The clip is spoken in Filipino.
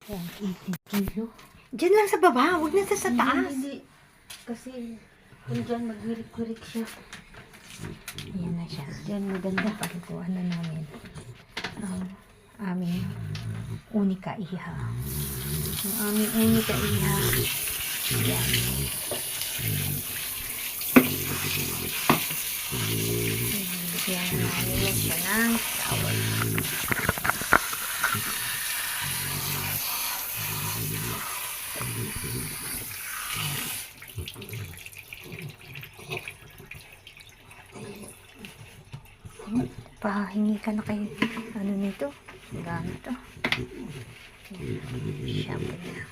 Yan, 80 kilo. Diyan lang sa baba, huwag na sa taas. Hindi. Kasi kung dyan magwirik-wirik siya. Yan na siya. Dyan maganda. Pagkuhan na namin ang aming unika iha. Ang aming unika iha. Yan. Bigyan na namin siya ng tawal. Pahingi ka na kay ano nito, gamit to. Shampoo na.